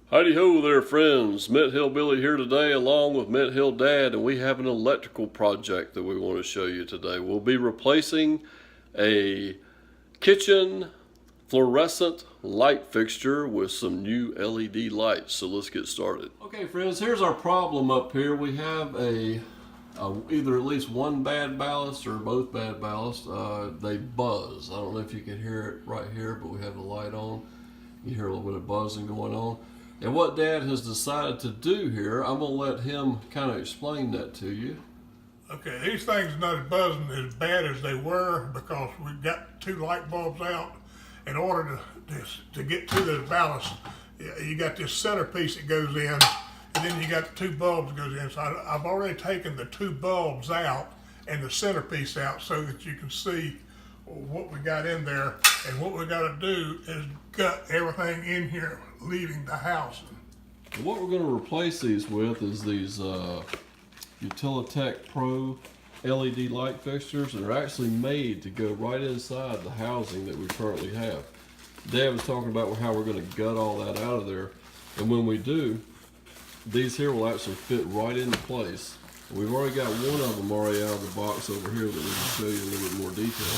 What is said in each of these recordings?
Howdy ho there, friends. MintHillBilly here today along with MintHillDad, and we have an electrical project that we want to show you today. We'll be replacing a kitchen fluorescent light fixture with some new LED lights. So let's get started. Okay, friends, here's our problem up here. We have either at least one bad ballast or both bad ballast. They buzz. I don't know if you can hear it right here, but we have the light on. You hear a little bit of buzzing going on. And what Dad has decided to do here, I'm going to let him kind of explain that to you. Okay, these things are not buzzing as bad as they were because we got two light bulbs out. In order to get to the ballast, you got this centerpiece that goes in, and then you got two bulbs that goes in. So I've already taken the two bulbs out and the centerpiece out so that you can see what we got in there. And what we got to do is gut everything in here, leaving the house. What we're going to replace these with is these Utilitech Pro LED light fixtures, and they're actually made to go right inside the housing that we currently have. Dad was talking about how we're going to gut all that out of there, and when we do, these here will actually fit right into place. We've already got one of them already out of the box over here that we can show you a little bit more detail.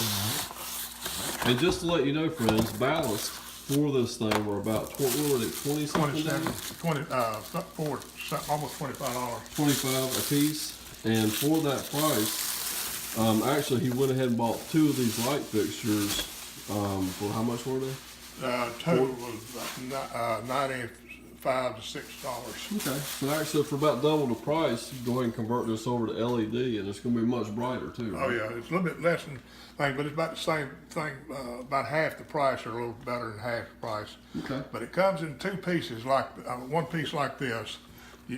And just to let you know, friends, ballast for this thing were about, what were they, 20 something? 20, almost $25. 25 a piece. And for that price, actually he went ahead and bought two of these light fixtures. For how much were they? Total was $95 to $6. Okay, so actually for about double the price, go ahead and convert this over to LED, and it's going to be much brighter too. Right? Oh yeah, it's a little bit less than thing, but it's about the same thing, about half the price or a little better than half the price. Okay. But it comes in two pieces, like one piece like this,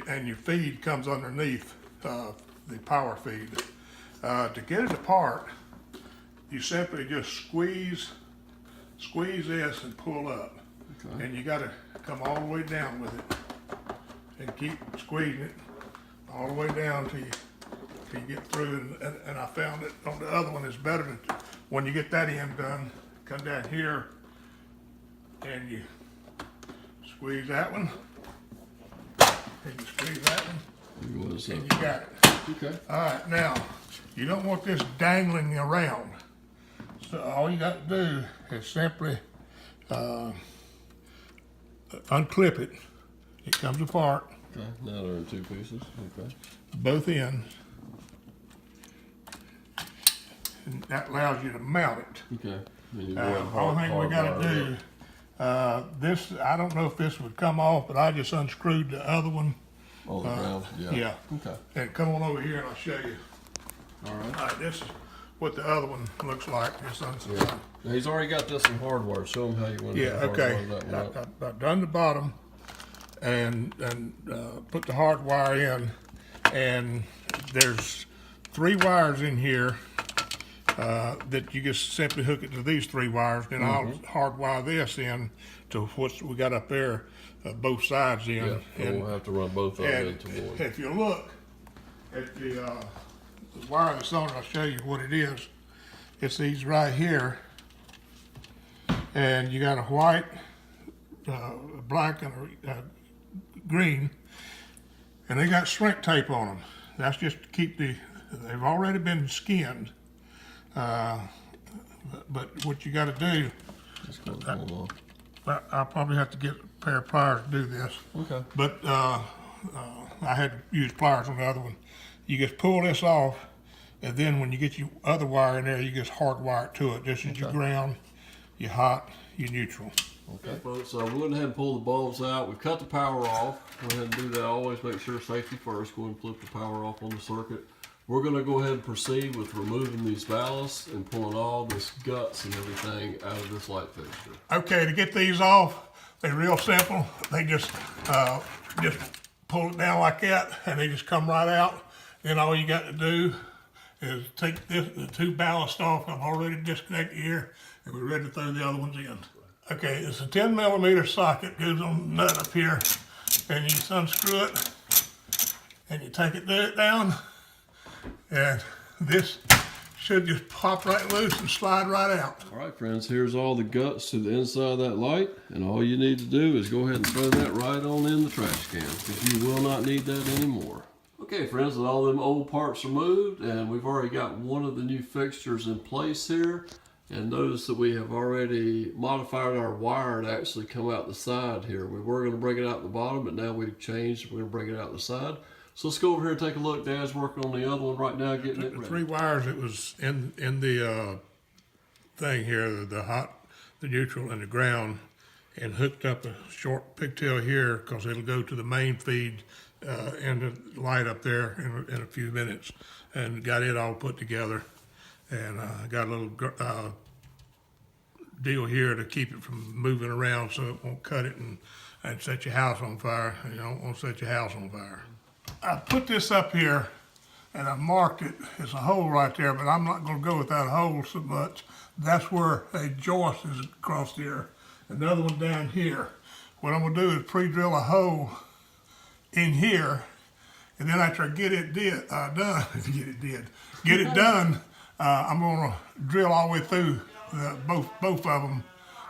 and your feed comes underneath the power feed. To get it apart, you simply just squeeze this and pull up. Okay. And you got to come all the way down with it and keep squeezing it all the way down till you get through. And I found that on the other one it's better to, when you get that end done, come down here and you squeeze that one, and you squeeze that one, and you got it. Okay. All right, now, you don't want this dangling around. So all you got to do is simply unclip it. It comes apart. Okay, now they're in two pieces. Okay. Both ends. And that allows you to mount it. Okay. The only thing we got to do, this, I don't know if this would come off, but I just unscrewed the other one. Oh, the ground? Yeah. Yeah. Okay. And come on over here and I'll show you. All right. All right, this is what the other one looks like. Yeah. Now he's already got this in hardware. Show him how you want to okay. that one up. I've done the bottom and put the hard wire in, and there's 3 wires in here that you just simply hook it to these 3 wires. Then I'll hardwire this in to what we got up there, both sides in. Yeah, and we'll have to run both of them into one. If you look at the wire that's on it, I'll show you what it is. It's these right here, and you got a white, a black, and a green, and they got shrink tape on them. That's just to keep they've already been skinned, but what you got to do, I'll probably have to get a pair of pliers to do this. Okay. But I had to use pliers on the other one. You just pull this off, and then when you get your other wire in there, you just hardwire it to it. This is your ground, your hot, your neutral. Okay, folks, so we went ahead and pulled the bulbs out. We've cut the power off. Go ahead and do that. Always make sure safety first. Go ahead and flip the power off on the circuit. We're going to go ahead and proceed with removing these ballasts and pulling all this guts and everything out of this light fixture. Okay, to get these off, they're real simple. They just pull it down like that, and they just come right out. Then all you got to do is take the 2 ballasts off. I've already disconnected here, and we're ready to throw the other ones in. Okay, it's a 10mm socket, goes on the nut up here, and you just unscrew it, and you take it down, and this should just pop right loose and slide right out. All right, friends, here's all the guts to the inside of that light, and all you need to do is go ahead and throw that right on in the trash can, because you will not need that anymore. Okay, friends, and all them old parts are moved, and we've already got one of the new fixtures in place here. And notice that we have already modified our wire to actually come out the side here. We were going to bring it out the bottom, but now we've changed. We're going to bring it out the side. So let's go over here and take a look. Dad's working on the other one right now, getting it ready. The 3 wires that was in the thing here, the neutral and the ground, and hooked up a short pigtail here because it'll go to the main feed and the light up there in a few minutes, and got it all put together. And got a little deal here to keep it from moving around so it won't cut it and set your house on fire. You don't want to set your house on fire. I put this up here and I marked it. It's a hole right there, but I'm not going to go with that hole so much. That's where a joist is across here. Another one down here. What I'm going to do is pre-drill a hole in here, and then after I get it done, I'm going to drill all the way through both of them,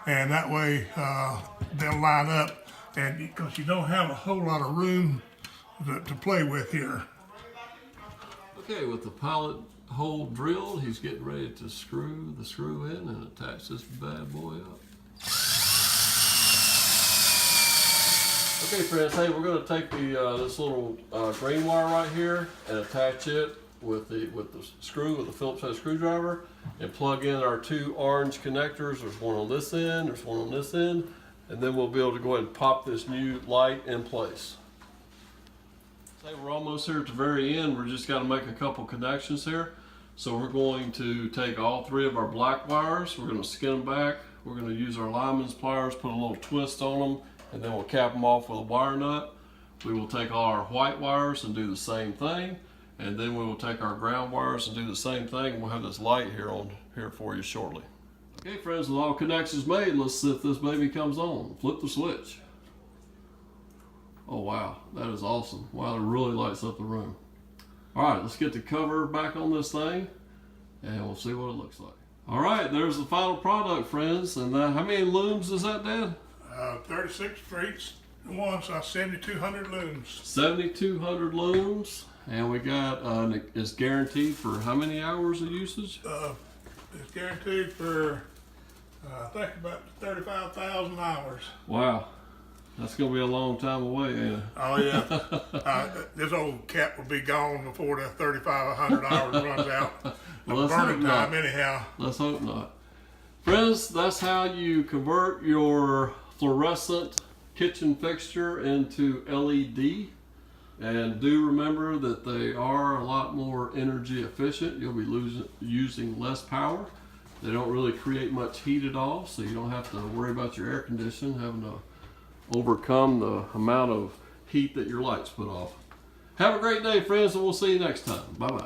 and that way they'll line up. And because you don't have a whole lot of room to play with here. Okay, with the pilot hole drilled, he's getting ready to screw the screw in and attach this bad boy up. Okay, friends, hey, we're going to take this little green wire right here and attach it with the screw, with the Phillips head screwdriver, and plug in our 2 orange connectors. There's one on this end, there's one on this end, and then we'll be able to go ahead and pop this new light in place. Okay, we're almost here at the very end. We're just got to make a couple connections here. So we're going to take all 3 of our black wires, we're going to skin them back, we're going to use our lineman's pliers, put a little twist on them, and then we'll cap them off with a wire nut. We will take all our white wires and do the same thing. And then we will take our ground wires and do the same thing. We'll have this light here for you shortly. Okay, friends, with all connections made, let's see if this baby comes on. Flip the switch. Oh wow, that is awesome. Wow, it really lights up the room. All right, let's get the cover back on this thing, and we'll see what it looks like. All right, there's the final product, friends. And how many looms is that, Dad? 36 streets, so 7,200 looms. 7,200 looms. And we got, it's guaranteed for how many hours of usage? It's guaranteed for, I think about 35,000 hours. Wow. That's going to be a long time away, ain't it? Oh, yeah. This old cat will be gone before the 3,500 hours runs out. Well, burning time, anyhow. Let's hope not. Friends, that's how you convert your fluorescent kitchen fixture into LED. And do remember that they are a lot more energy efficient. You'll be using less power. They don't really create much heat at all, so you don't have to worry about your air conditioning having to overcome the amount of heat that your lights put off. Have a great day, friends, and we'll see you next time. Bye-bye.